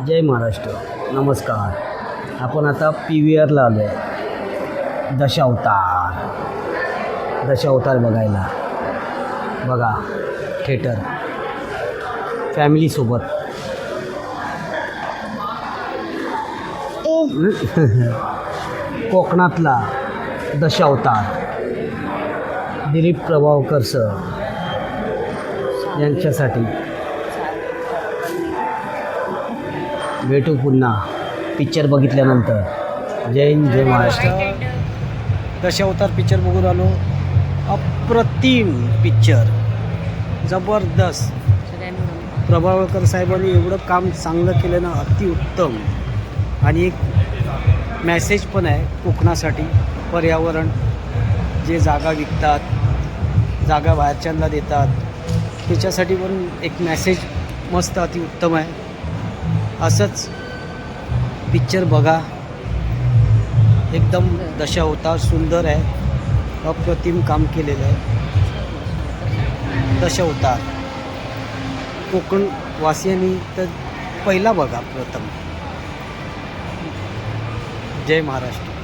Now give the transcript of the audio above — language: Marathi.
जय महाराष्ट्र. नमस्कार. आपण आता PVRला आलो आहे. दशावतार बघायला. बघा थिएटर फॅमिलीसोबत. कोकणातला दशावतार दिलीप प्रभावकर सर यांच्यासाठी. भेटू पुन्हा पिक्चर बघितल्यानंतर. जय हिंद, जय महाराष्ट्र. दशावतार पिक्चर बघून आलो. अप्रतिम पिक्चर, जबरदस्त. प्रभावकर साहेबांनी एवढं काम चांगलं केलं ना, अतिउत्तम. आणि एक मॅसेज पण आहे कोकणासाठी. पर्यावरण, जे जागा विकतात, जागा बाहेरच्यांना देतात, त्याच्यासाठी पण एक मॅसेज मस्त अतिउत्तम आहे. असंच पिक्चर बघा. एकदम दशावतार सुंदर आहे. अप्रतिम काम केलेलं आहे. दशावतार कोकणवासियांनी तर पहिला बघा प्रथम. जय महाराष्ट्र.